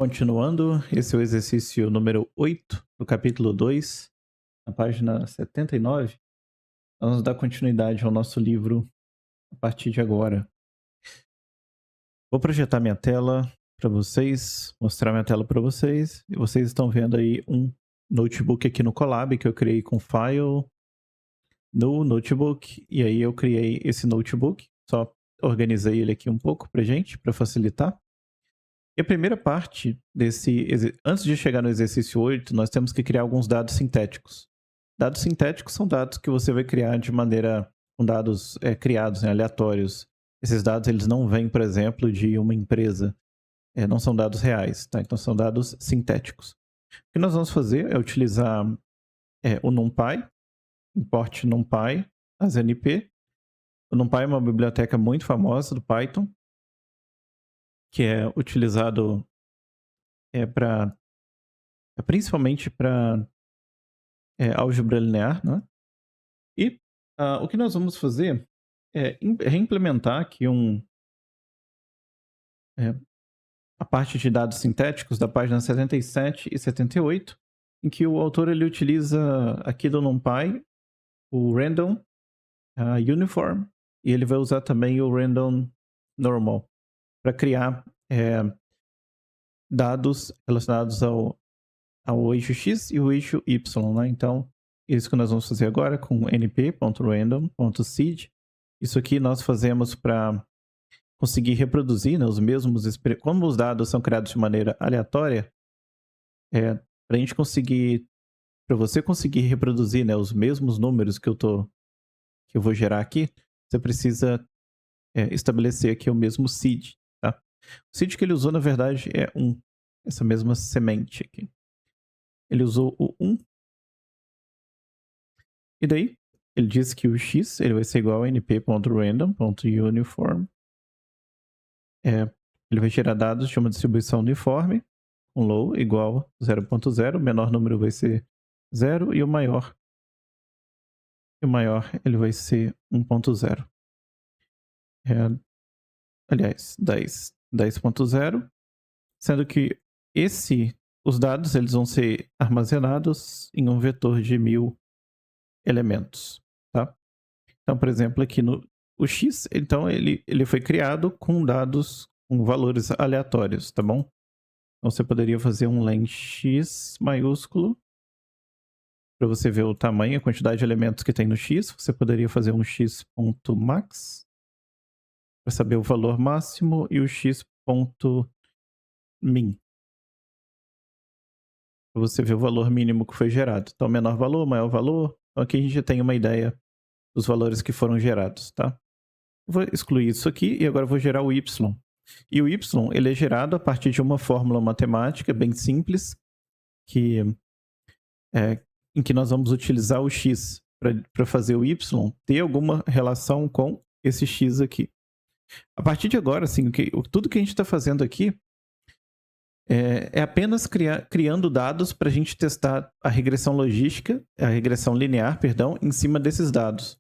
Continuando, esse é o exercício número 8 do capítulo 2, na página 79. Vamos dar continuidade ao nosso livro a partir de agora. Vou projetar minha tela para vocês, mostrar minha tela para vocês. E vocês estão vendo aí um notebook aqui no Colab que eu criei com file no notebook. E aí eu criei esse notebook, só organizei ele aqui um pouco para gente, para facilitar. E a primeira parte desse... Antes de chegar no exercício 8, nós temos que criar alguns dados sintéticos. Dados sintéticos são dados que você vai criar de maneira... com dados criados, aleatórios. Esses dados eles não vêm, por exemplo, de uma empresa. Não são dados reais, tá? Então são dados sintéticos. O que nós vamos fazer é utilizar o NumPy, import NumPy, as NP. O NumPy é uma biblioteca muito famosa do Python, que é utilizado principalmente para álgebra linear, né? E o que nós vamos fazer é reimplementar aqui a parte de dados sintéticos da página 77 e 78, em que o autor ele utiliza aqui do NumPy o random uniform, e ele vai usar também o random normal para criar dados relacionados ao eixo X e o eixo Y, né? Então, isso que nós vamos fazer agora com np.random.seed. Isso aqui nós fazemos para conseguir reproduzir, né, os mesmos... Como os dados são criados de maneira aleatória, para a gente conseguir... Para você conseguir reproduzir, né, os mesmos números que eu vou gerar aqui, você precisa estabelecer aqui o mesmo seed, tá? O seed que ele usou, na verdade, é essa mesma semente aqui. Ele usou o 1. E daí, ele disse que o x ele vai ser igual a np.random.uniform. Ele vai gerar dados de uma distribuição uniforme, com low igual a 0.0. O menor número vai ser 0 e o maior ele vai ser 1.0. Aliás, 10.0. Sendo que os dados eles vão ser armazenados em um vetor de 1000 elementos, tá? Então, por exemplo, aqui o x, então ele foi criado com dados com valores aleatórios, tá bom? Então você poderia fazer um len x maiúsculo para você ver o tamanho, a quantidade de elementos que tem no x. Você poderia fazer um x.max para saber o valor máximo e o x.min para você ver o valor mínimo que foi gerado. Então, menor valor, maior valor. Então, aqui a gente já tem uma ideia dos valores que foram gerados, tá? Eu vou excluir isso aqui e agora eu vou gerar o y. E o y, ele é gerado a partir de uma fórmula matemática bem simples, em que nós vamos utilizar o x para fazer o y ter alguma relação com esse x aqui. A partir de agora, assim, tudo que a gente está fazendo aqui é apenas criando dados para a gente testar a regressão linear, em cima desses dados.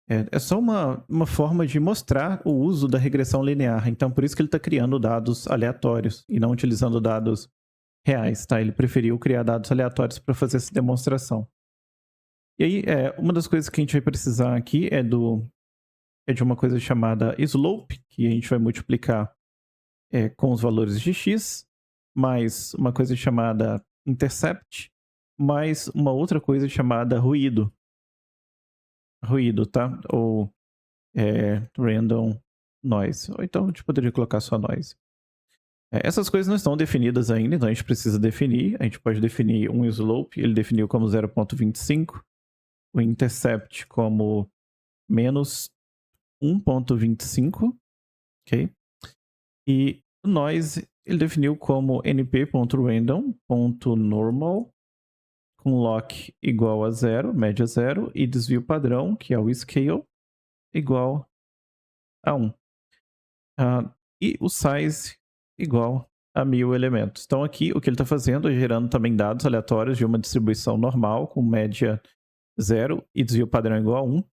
É só uma forma de mostrar o uso da regressão linear. Então, por isso que ele está criando dados aleatórios e não utilizando dados reais, tá? Ele preferiu criar dados aleatórios para fazer essa demonstração. E aí, uma das coisas que a gente vai precisar aqui é de uma coisa chamada slope, que a gente vai multiplicar com os valores de x, mais uma coisa chamada intercept, mais uma outra coisa chamada ruído, tá? Ou random noise. Ou então a gente poderia colocar só noise. Essas coisas não estão definidas ainda, então a gente precisa definir. A gente pode definir um slope, ele definiu como 0.25, o intercept como menos 1.25, ok? E o noise ele definiu como np.random.normal com lock igual a 0, média 0, e desvio padrão, que é o scale, igual a 1. E o size igual a 1000 elementos. Então aqui o que ele está fazendo é gerando também dados aleatórios de uma distribuição normal com média 0 e desvio padrão igual a 1.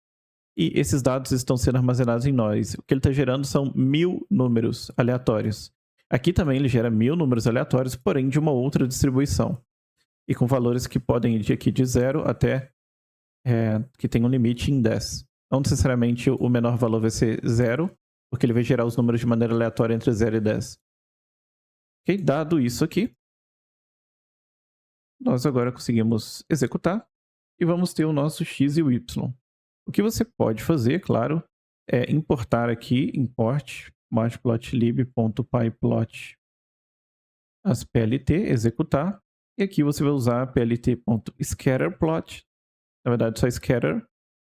E esses dados estão sendo armazenados em noise. O que ele está gerando são 1000 números aleatórios. Aqui também ele gera 1000 números aleatórios, porém de uma outra distribuição. E com valores que podem ir aqui de 0 até que tem um limite em 10. Não necessariamente o menor valor vai ser 0, porque ele vai gerar os números de maneira aleatória entre 0 e 10. Ok, dado isso aqui, nós agora conseguimos executar e vamos ter o nosso x e o y. O que você pode fazer, claro, é importar aqui, import matplotlib.pyplot as PLT, executar, e aqui você vai usar plt.scatterplot, na verdade só scatter,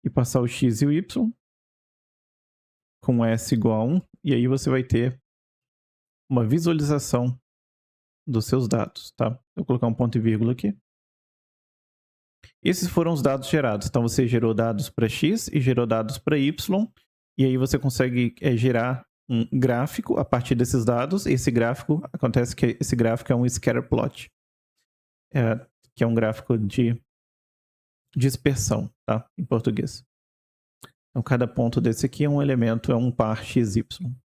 e passar o x e o y com s igual a 1, e aí você vai ter uma visualização dos seus dados, tá? Vou colocar um ponto e vírgula aqui. Esses foram os dados gerados. Então você gerou dados para x e gerou dados para y, e aí você consegue gerar um gráfico a partir desses dados. Esse gráfico, acontece que esse gráfico é um scatter plot, que é um gráfico de dispersão, tá? Em português. Então cada ponto desse aqui é um elemento, é um par xy,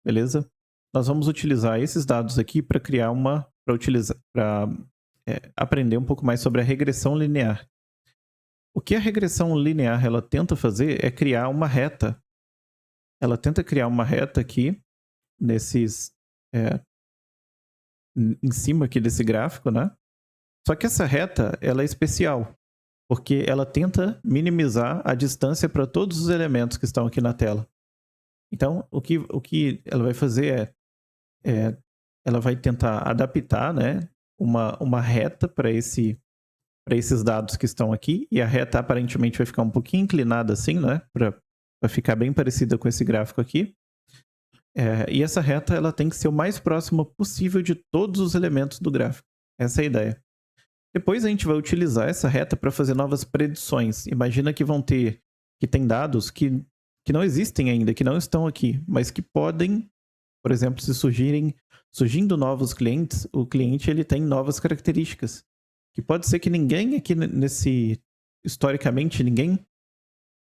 beleza? Nós vamos utilizar esses dados aqui para criar para aprender um pouco mais sobre a regressão linear. O que a regressão linear ela tenta fazer é criar uma reta. Ela tenta criar uma reta aqui em cima aqui desse gráfico, né? Só que essa reta ela é especial, porque ela tenta minimizar a distância para todos os elementos que estão aqui na tela. Então, o que ela vai fazer ela vai tentar adaptar, né, uma reta para esses dados que estão aqui, e a reta aparentemente vai ficar um pouquinho inclinada assim, né, para ficar bem parecida com esse gráfico aqui. E essa reta ela tem que ser o mais próxima possível de todos os elementos do gráfico. Essa é a ideia. Depois a gente vai utilizar essa reta para fazer novas predições. Imagina que tem dados que não existem ainda, que não estão aqui, mas que podem, por exemplo, se surgindo novos clientes, o cliente ele tem novas características. Que pode ser que ninguém aqui historicamente, ninguém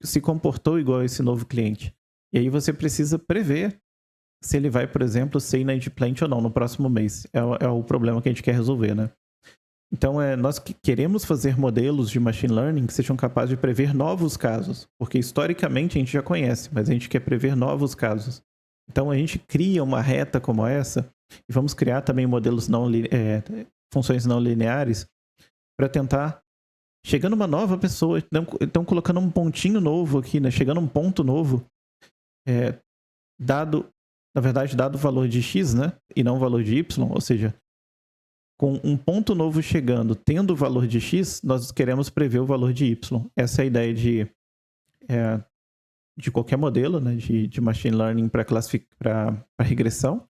se comportou igual a esse novo cliente. E aí você precisa prever se ele vai, por exemplo, ser inadimplente ou não no próximo mês. É o problema que a gente quer resolver, né? Então, nós queremos fazer modelos de machine learning que sejam capazes de prever novos casos, porque historicamente a gente já conhece, mas a gente quer prever novos casos. Então, a gente cria uma reta como essa e vamos criar também modelos funções não lineares para tentar, chegando uma nova pessoa, então colocando um pontinho novo aqui, né? Chegando um ponto novo, dado o valor de x, né? E não o valor de y, ou seja, com um ponto novo chegando, tendo o valor de x, nós queremos prever o valor de y. Essa é a ideia de qualquer modelo, né, de machine learning para regressão.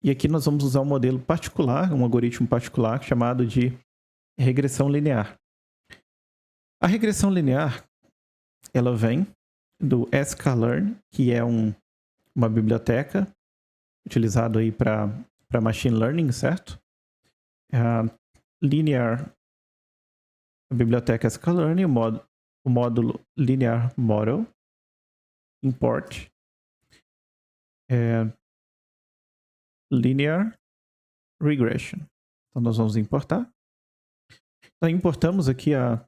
E aqui nós vamos usar um modelo particular, um algoritmo particular chamado de regressão linear. A regressão linear, ela vem do sklearn, que é uma biblioteca utilizada aí para machine learning, certo? Linear, a biblioteca sklearn, o módulo linear model, import linear regression. Então nós vamos importar. Então importamos aqui a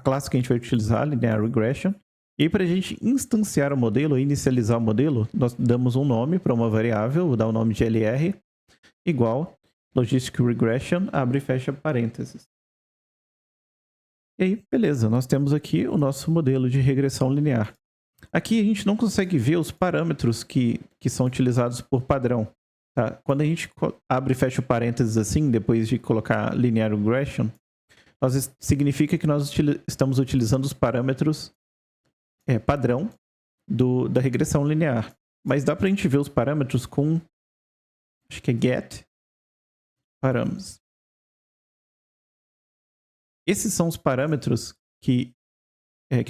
classe que a gente vai utilizar, linear regression. E aí para a gente instanciar o modelo, inicializar o modelo, nós damos um nome para uma variável, vou dar o nome de LR, igual logistic regression, abre e fecha parênteses. E aí, beleza, nós temos aqui o nosso modelo de regressão linear. Aqui a gente não consegue ver os parâmetros que são utilizados por padrão. Tá? Quando a gente abre e fecha o parênteses assim, depois de colocar linear regression, significa que nós estamos utilizando os parâmetros padrão da regressão linear. Mas dá para a gente ver os parâmetros com, acho que é get parâmetros. Esses são os parâmetros que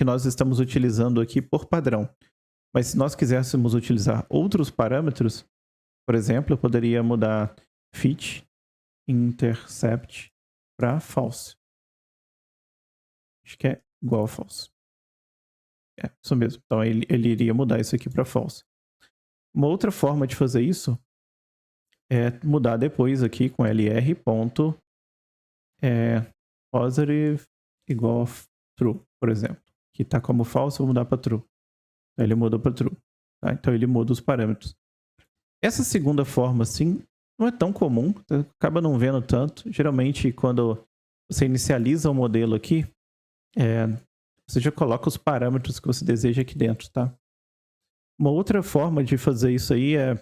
nós estamos utilizando aqui por padrão. Mas se nós quiséssemos utilizar outros parâmetros, por exemplo, eu poderia mudar fit intercept para false. Acho que é igual a false. Isso mesmo. Então ele iria mudar isso aqui para false. Uma outra forma de fazer isso mudar depois aqui com lr ponto positive igual a true, por exemplo. Que está como false, vou mudar para true. Então, ele muda para true. Tá? Então ele muda os parâmetros. Essa segunda forma, assim, não é tão comum. Você acaba não vendo tanto. Geralmente, quando você inicializa o modelo aqui, você já coloca os parâmetros que você deseja aqui dentro, tá? Uma outra forma de fazer isso aí é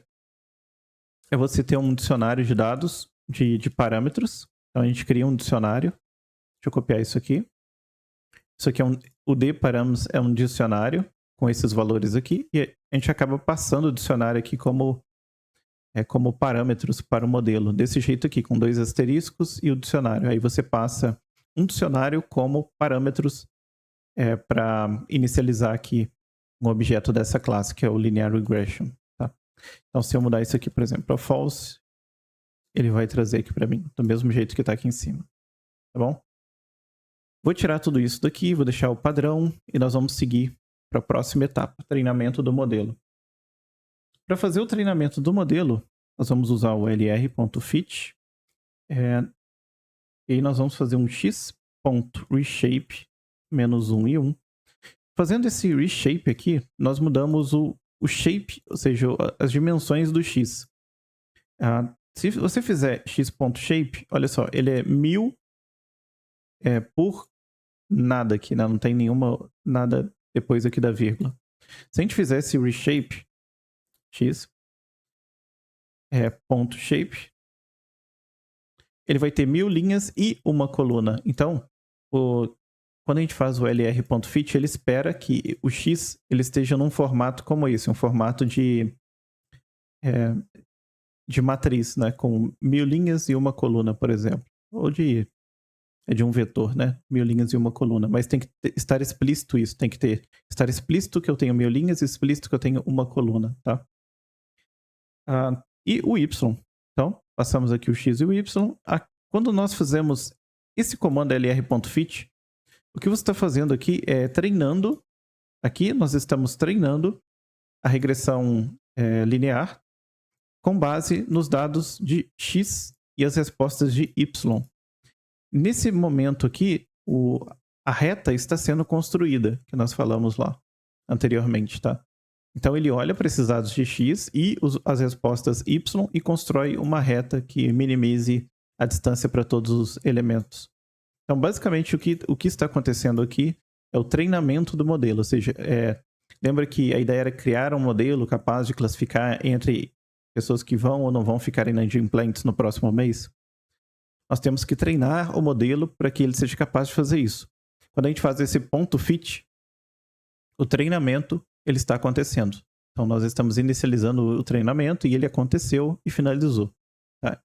você ter um dicionário de dados de parâmetros. Então a gente cria um dicionário. Deixa eu copiar isso aqui. Isso aqui o dparams é um dicionário com esses valores aqui. E a gente acaba passando o dicionário aqui como parâmetros para o modelo. Desse jeito aqui, com 2 asteriscos e o dicionário. Aí você passa um dicionário como parâmetros para inicializar aqui um objeto dessa classe, que é o linear regression. Tá? Então, se eu mudar isso aqui, por exemplo, para false, ele vai trazer aqui para mim, do mesmo jeito que está aqui em cima. Tá bom? Vou tirar tudo isso daqui, vou deixar o padrão e nós vamos seguir para a próxima etapa, treinamento do modelo. Para fazer o treinamento do modelo, nós vamos usar o lr.fit e aí nós vamos fazer um x.reshape -1 e 1. Fazendo esse reshape aqui, nós mudamos o shape, ou seja, as dimensões do x. Se você fizer x.shape, olha só, ele é 1000 por nada aqui, né? Não tem nada depois aqui da vírgula. Se a gente fizer esse reshape, ponto shape, ele vai ter 1000 linhas e uma coluna. Então, quando a gente faz o lr.fit, ele espera que o x ele esteja num formato como esse, um formato de matriz, né? Com 1000 linhas e uma coluna, por exemplo. Ou de um vetor, né? 1000 linhas e uma coluna. Mas tem que estar explícito isso. Tem que estar explícito que eu tenho 1000 linhas e explícito que eu tenho uma coluna, tá? E o y. Então, passamos aqui o x e o y. Quando nós fizemos esse comando lr.fit, o que você está fazendo aqui é treinando. Aqui nós estamos treinando a regressão linear com base nos dados de x e as respostas de y. Nesse momento aqui, a reta está sendo construída, que nós falamos lá anteriormente, tá? Então ele olha para esses dados de x e as respostas y e constrói uma reta que minimize a distância para todos os elementos. Então, basicamente, o que está acontecendo aqui é o treinamento do modelo. Ou seja, lembra que a ideia era criar um modelo capaz de classificar entre pessoas que vão ou não vão ficar inadimplentes no próximo mês? Nós temos que treinar o modelo para que ele seja capaz de fazer isso. Quando a gente faz esse ponto fit, o treinamento ele está acontecendo. Então, nós estamos inicializando o treinamento e ele aconteceu e finalizou. Tá?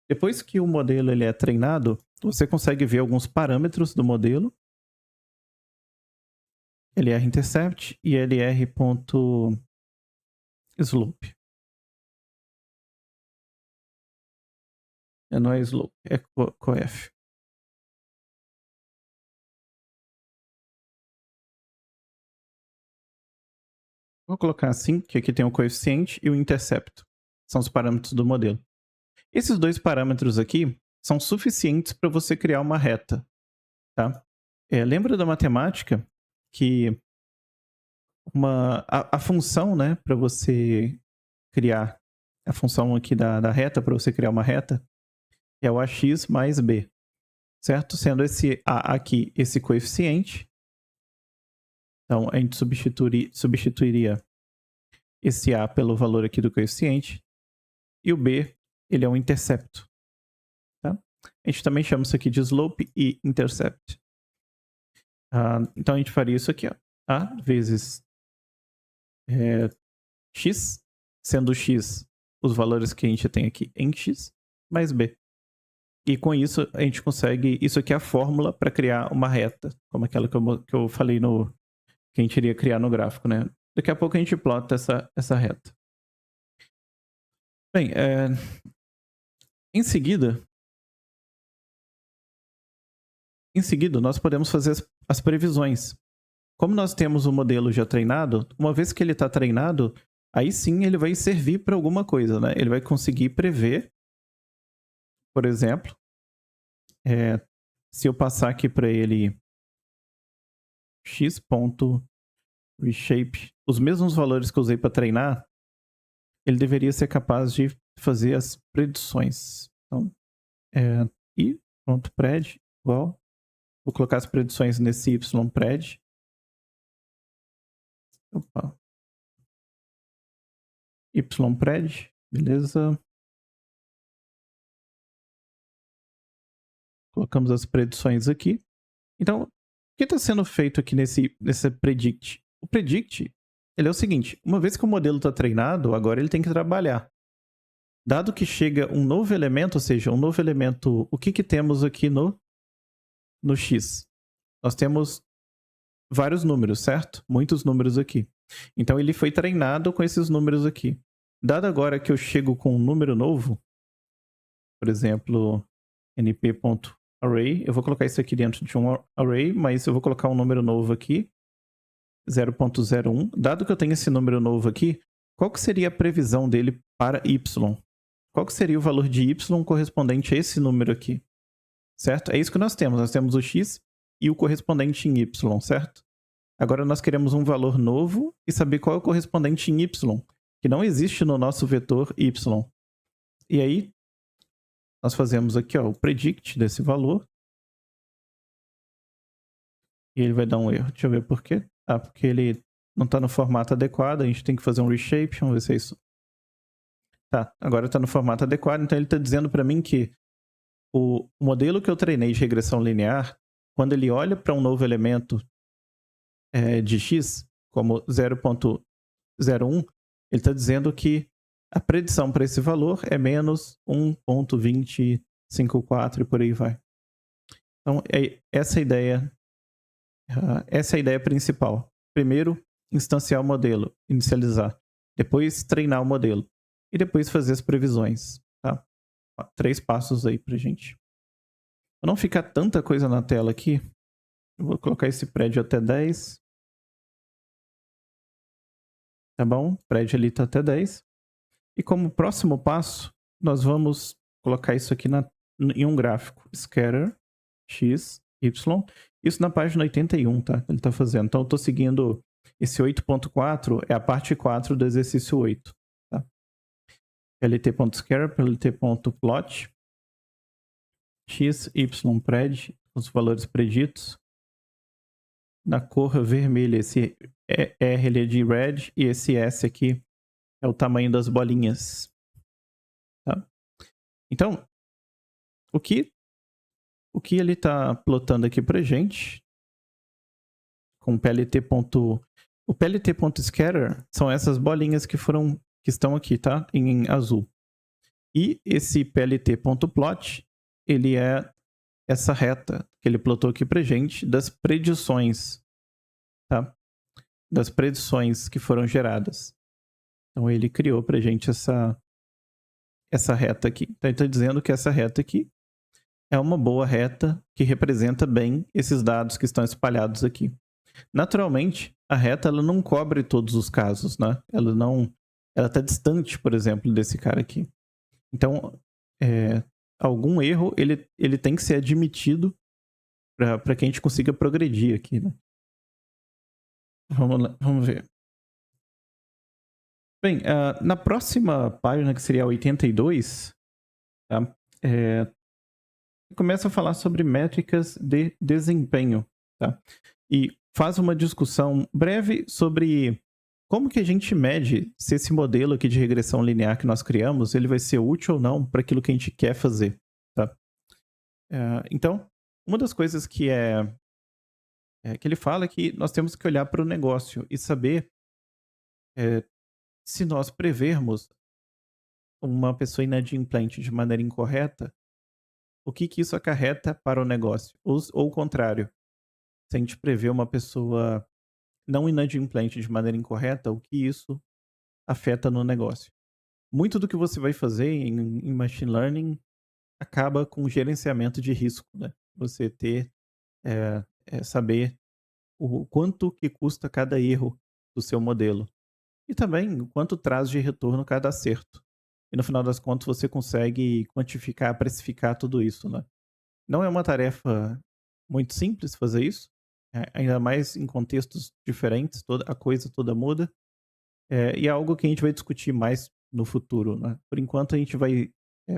Depois que o modelo ele é treinado, você consegue ver alguns parâmetros do modelo. lr_intercept e lr.slope. Não é slope, é coef. Vou colocar assim, que aqui tem o coeficiente e o intercepto. São os parâmetros do modelo. Esses dois parâmetros aqui são suficientes para você criar uma reta. Tá? Lembra da matemática que a função, né, para você criar a função aqui da reta, para você criar uma reta, é o ax mais b, certo? Sendo esse a aqui esse coeficiente. Então, a gente substituiria esse a pelo valor aqui do coeficiente. E o b, ele é um intercepto. Tá? A gente também chama isso aqui de slope e intercept. Então, a gente faria isso aqui, ó. A vezes x, sendo x os valores que a gente tem aqui em x, mais b. E com isso, a gente consegue... Isso aqui é a fórmula para criar uma reta, como aquela que eu falei que a gente iria criar no gráfico, né? Daqui a pouco a gente plota essa reta. Bem, em seguida, nós podemos fazer as previsões. Como nós temos o modelo já treinado, uma vez que ele está treinado, aí sim ele vai servir para alguma coisa, né? Ele vai conseguir prever, por exemplo, se eu passar aqui para ele x.reshape, os mesmos valores que eu usei para treinar, ele deveria ser capaz de fazer as predições. Então, i.pred igual, vou colocar as predições nesse ypred. Opa. Ypred, beleza. Colocamos as predições aqui. Então, o que está sendo feito aqui nesse predict? O predict, ele é o seguinte, uma vez que o modelo está treinado, agora ele tem que trabalhar. Dado que chega um novo elemento, ou seja, um novo elemento, o que temos aqui no X? Nós temos vários números, certo? Muitos números aqui. Então ele foi treinado com esses números aqui. Dado agora que eu chego com um número novo, por exemplo, np.array, eu vou colocar isso aqui dentro de um array, mas eu vou colocar um número novo aqui, 0.01. Dado que eu tenho esse número novo aqui, qual que seria a previsão dele para y? Qual que seria o valor de y correspondente a esse número aqui? Certo? É isso que nós temos. Nós temos o x e o correspondente em y, certo? Agora nós queremos um valor novo e saber qual é o correspondente em y, que não existe no nosso vetor y. E aí, nós fazemos aqui ó, o predict desse valor. E ele vai dar um erro. Deixa eu ver por quê. Ah, porque ele não está no formato adequado. A gente tem que fazer um reshape. Vamos ver se é isso. Tá, agora está no formato adequado. Então ele está dizendo para mim que o modelo que eu treinei de regressão linear, quando ele olha para um novo elemento de x, como 0.01, ele está dizendo que a predição para esse valor é menos 1.254 e por aí vai. Então, essa é a ideia principal. Primeiro, instanciar o modelo, inicializar. Depois, treinar o modelo. E depois fazer as previsões. Tá? 3 passos aí pra gente. Para não ficar tanta coisa na tela aqui, eu vou colocar esse prédio até 10. Tá bom? O prédio ali tá até 10. E como próximo passo, nós vamos colocar isso aqui em um gráfico. Scatter, x, y. Isso na página 81, tá? Ele tá fazendo. Então eu tô seguindo esse 8.4, é a parte 4 do exercício 8. Tá? lt.scatter, lt.plot, x, y, pred, os valores preditos. Na cor vermelha, esse R ali é de red e esse S aqui é o tamanho das bolinhas. Tá? Então, o que ele está plotando aqui pra gente com o plt.scatter são essas bolinhas que estão aqui, tá? Em azul. E esse plt.plot, ele é essa reta que ele plotou aqui pra gente das predições, tá? Das predições que foram geradas. Então ele criou pra gente essa reta aqui. Então ele está dizendo que essa reta aqui é uma boa reta que representa bem esses dados que estão espalhados aqui. Naturalmente, a reta ela não cobre todos os casos, né? Ela está distante, por exemplo, desse cara aqui. Então, algum erro ele tem que ser admitido para que a gente consiga progredir aqui, né? Vamos lá, vamos ver. Bem, na próxima página, que seria a 82, tá? Começa a falar sobre métricas de desempenho, tá? E faz uma discussão breve sobre como que a gente mede se esse modelo aqui de regressão linear que nós criamos, ele vai ser útil ou não para aquilo que a gente quer fazer, tá? Então, uma das coisas que que ele fala é que nós temos que olhar para o negócio e saber se nós prevermos uma pessoa inadimplente de maneira incorreta, o que isso acarreta para o negócio? Ou o contrário, se a gente prevê uma pessoa não inadimplente de maneira incorreta, o que isso afeta no negócio? Muito do que você vai fazer em machine learning acaba com gerenciamento de risco, né? Você saber o quanto que custa cada erro do seu modelo. e também o quanto traz de retorno cada acerto. E no final das contas você consegue quantificar, precificar tudo isso, né? Não é uma tarefa muito simples fazer isso, ainda mais em contextos diferentes, toda a coisa toda muda, e é algo que a gente vai discutir mais no futuro, né? Por enquanto a gente vai,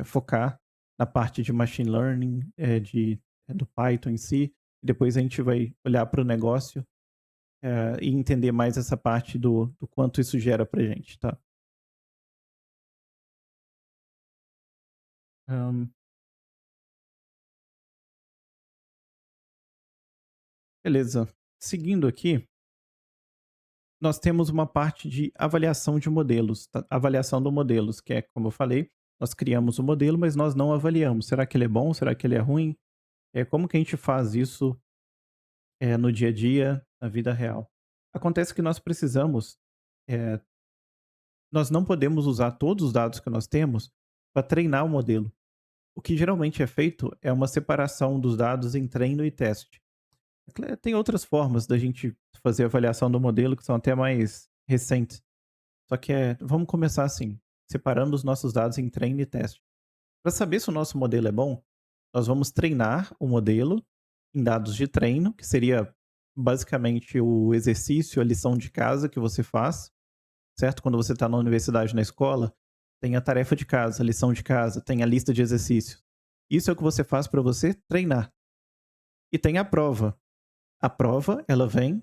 focar na parte de machine learning, do Python em si, e depois a gente vai olhar para o negócio, e entender mais essa parte do quanto isso gera pra gente, tá? Hã, beleza. Seguindo aqui, nós temos uma parte de avaliação de modelos, tá? Avaliação do modelos, que é, como eu falei, nós criamos o modelo, mas nós não avaliamos. Será que ele é bom? Será que ele é ruim? Como que a gente faz isso, no dia a dia, na vida real? Acontece que nós precisamos, eh, nós não podemos usar todos os dados que nós temos para treinar o modelo. O que geralmente é feito é uma separação dos dados em treino e teste. Tem outras formas da gente fazer avaliação do modelo que são até mais recentes. Só que vamos começar assim, separando os nossos dados em treino e teste. Para saber se o nosso modelo é bom, nós vamos treinar o modelo em dados de treino, que seria basicamente o exercício, a lição de casa que você faz, certo? Quando você está na universidade, na escola, tem a tarefa de casa, a lição de casa, tem a lista de exercícios. Isso é o que você faz para você treinar. E tem a prova. A prova, ela vem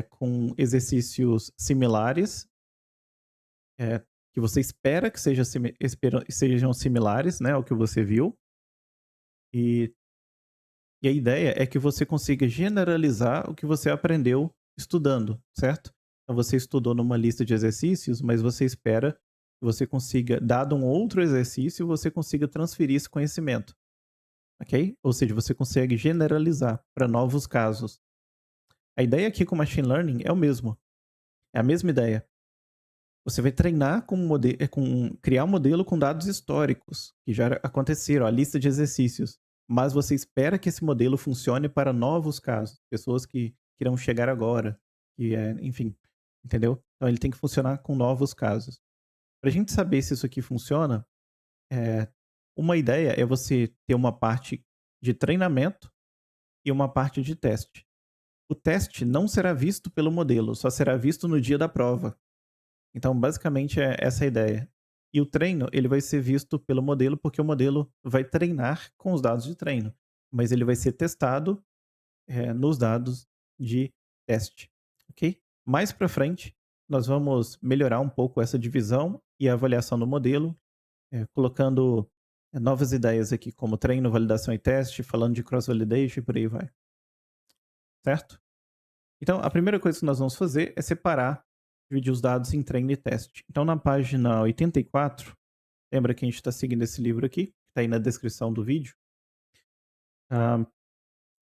com exercícios similares, que você espera que sejam similares, né, ao que você viu. E, e a ideia é que você consiga generalizar o que você aprendeu estudando, certo? Então você estudou numa lista de exercícios, mas você espera que você consiga, dado um outro exercício, você consiga transferir esse conhecimento, ok? Ou seja, você consegue generalizar para novos casos. A ideia aqui com Machine Learning é o mesmo. É a mesma ideia. Você vai treinar criar um modelo com dados históricos que já aconteceram, a lista de exercícios. Mas você espera que esse modelo funcione para novos casos, pessoas que irão chegar agora, enfim, entendeu? Então ele tem que funcionar com novos casos. Para a gente saber se isso aqui funciona, é, uma ideia é você ter uma parte de treinamento e uma parte de teste. O teste não será visto pelo modelo, só será visto no dia da prova. Então, basicamente, é essa a ideia. E o treino, ele vai ser visto pelo modelo, porque o modelo vai treinar com os dados de treino, mas ele vai ser testado, nos dados de teste, ok? Mais para frente, nós vamos melhorar um pouco essa divisão e a avaliação do modelo, colocando novas ideias aqui, como treino, validação e teste, falando de cross-validation e por aí vai, certo? Então, a primeira coisa que nós vamos fazer é separar, dividir os dados em treino e teste. Então, na página 84, lembra que a gente está seguindo esse livro aqui, que está aí na descrição do vídeo. Ah,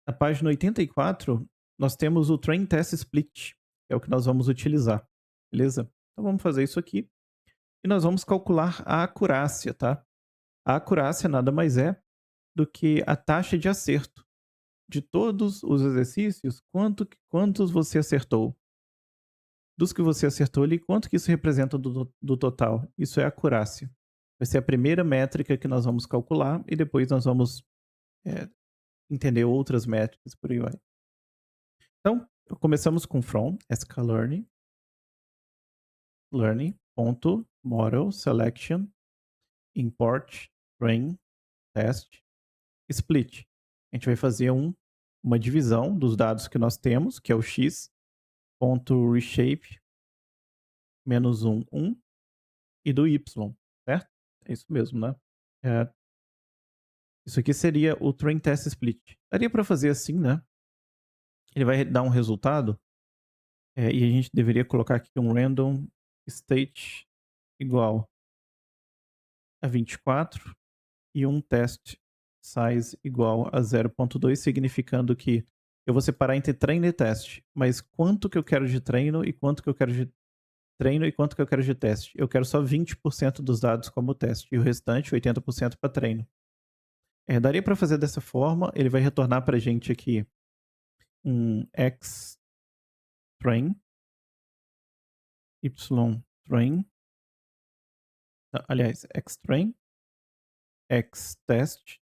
na página 84, nós temos o Train Test Split, que é o que nós vamos utilizar, beleza? Então, vamos fazer isso aqui. E nós vamos calcular a acurácia, tá? A acurácia nada mais é do que a taxa de acerto de todos os exercícios, quantos você acertou. Dos que você acertou ali, quanto que isso representa do total? Isso é acurácia. Vai ser a primeira métrica que nós vamos calcular e depois nós vamos é, entender outras métricas, por aí vai. Então, começamos com from, sklearning, learning.model selection, import, train, test, split. A gente vai fazer uma divisão dos dados que nós temos, que é o x, ponto reshape, menos 1, e do y, certo? É isso mesmo, né? É, isso aqui seria o train test split. Daria para fazer assim, né? Ele vai dar um resultado, e a gente deveria colocar aqui um random state igual a 24 e um test size igual a 0.2, significando que eu vou separar entre treino e teste, mas quanto que eu quero de treino e quanto que eu quero de treino e quanto que eu quero de teste? Eu quero só 20% dos dados como teste e o restante, 80% para treino. Daria para fazer dessa forma, ele vai retornar para a gente aqui um xtrain ytrain, aliás, xtrain, xtest,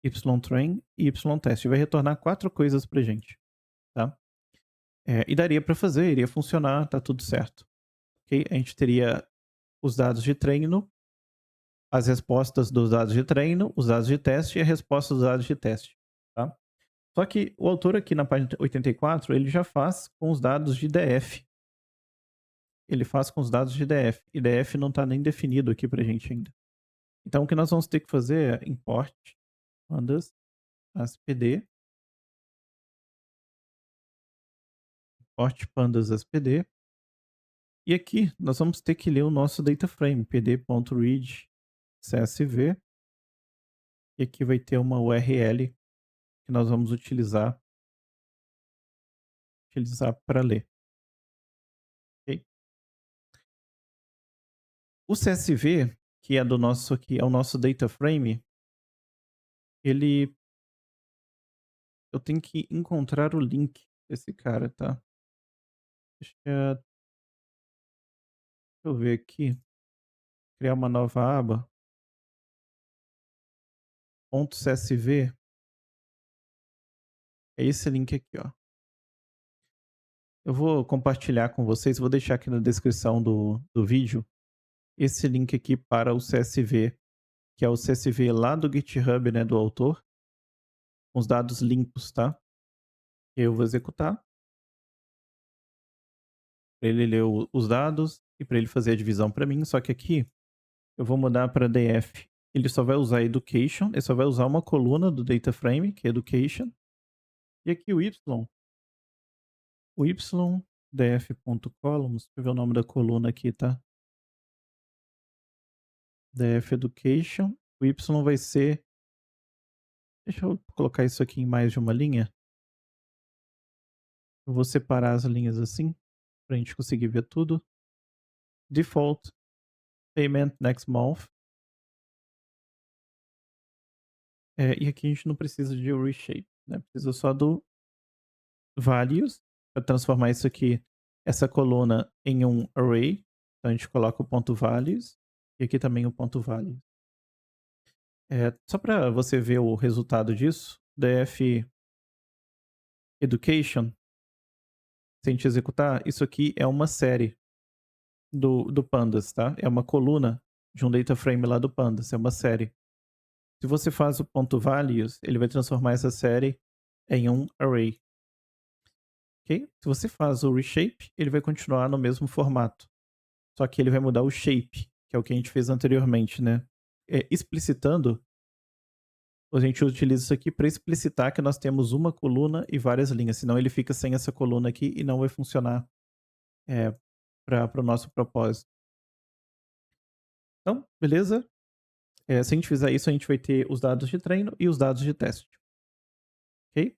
ytrain e ytest. Vai retornar 4 coisas pra gente, tá? E daria para fazer, iria funcionar, tá tudo certo. Ok? A gente teria os dados de treino, as respostas dos dados de treino, os dados de teste e a resposta dos dados de teste, tá? Só que o autor aqui na página 84, ele já faz com os dados de DF. Ele faz com os dados de DF. E DF não está nem definido aqui pra gente ainda. Então o que nós vamos ter que fazer é import pandas aspd, import pandas aspd. E aqui nós vamos ter que ler o nosso data frame, pd.read csv. E aqui vai ter uma URL que nós vamos utilizar para ler. Okay? O CSV, que é do nosso aqui, é o nosso data frame, eu tenho que encontrar o link desse cara, tá? Deixa eu ver aqui, criar uma nova aba, .csv, é esse link aqui, ó. Eu vou compartilhar com vocês, vou deixar aqui na descrição do vídeo, esse link aqui para o CSV, que é o CSV lá do GitHub, né, do autor, com os dados limpos, tá? Eu vou executar, para ele ler os dados e para ele fazer a divisão para mim, só que aqui eu vou mudar para DF. Ele só vai usar education, ele só vai usar uma coluna do data frame, que é education. E aqui o y df.columns, deixa eu ver o nome da coluna aqui, tá? Df education, o y vai ser, deixa eu colocar isso aqui em mais de uma linha. Eu vou separar as linhas assim, pra gente conseguir ver tudo. Default, payment next month. E aqui a gente não precisa de reshape, né? Precisa só do values, para transformar isso aqui, essa coluna, em um array. Então a gente coloca o ponto values e aqui também o ponto values. Só para você ver o resultado disso, df education, se a gente executar, isso aqui é uma série do pandas, tá? É uma coluna de um data frame lá do pandas, é uma série. Se você faz o ponto values, ele vai transformar essa série em um array. Ok? Se você faz o reshape, ele vai continuar no mesmo formato. Só que ele vai mudar o shape, que é o que a gente fez anteriormente, né? Explicitando, a gente utiliza isso aqui para explicitar que nós temos uma coluna e várias linhas, senão ele fica sem essa coluna aqui e não vai funcionar para o nosso propósito. Então, beleza? Se a gente fizer isso, a gente vai ter os dados de treino e os dados de teste. Ok?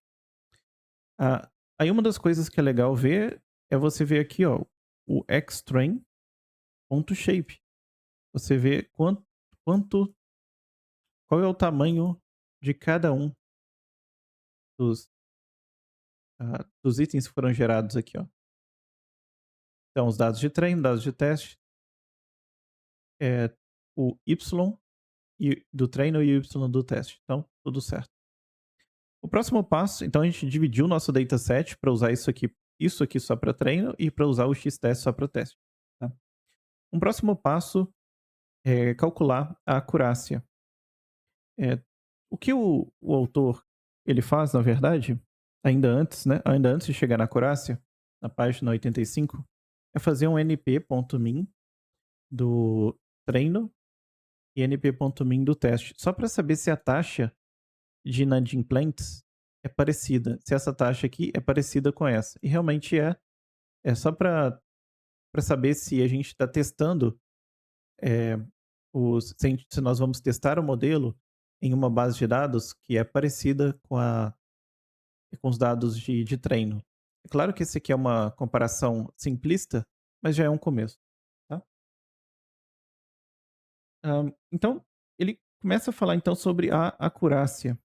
Aí uma das coisas que é legal ver é você ver aqui, ó, o xtrain.shape. Você vê qual é o tamanho de cada um dos itens que foram gerados aqui, ó. Então, os dados de treino, dados de teste, o Y do treino e o Y do teste. Então, tudo certo. O próximo passo, então a gente dividiu o nosso dataset para usar isso aqui só para treino e para usar o X-test só para teste. Tá? Um próximo passo é calcular a acurácia. O que o autor ele faz, na verdade, ainda antes de chegar na acurácia, na página 85, é fazer um np.min do treino e np.min do teste, só para saber se a taxa de inadimplentes é parecida, se essa taxa aqui é parecida com essa. E realmente é só para saber se a gente está testando, se nós vamos testar o modelo em uma base de dados que é parecida com os dados de treino. É claro que esse aqui é uma comparação simplista, mas já é um começo. Tá? Então, ele começa a falar então sobre a acurácia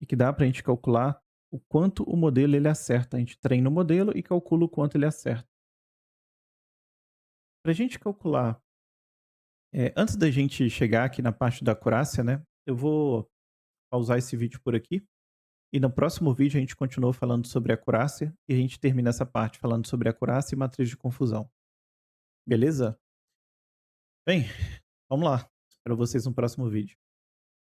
e que dá para a gente calcular o quanto o modelo ele acerta. A gente treina o modelo e calcula o quanto ele acerta. Para a gente calcular, antes da gente chegar aqui na parte da acurácia, né, eu vou pausar esse vídeo por aqui e no próximo vídeo a gente continua falando sobre acurácia e a gente termina essa parte falando sobre acurácia e matriz de confusão. Beleza? Bem, vamos lá. Espero vocês no próximo vídeo.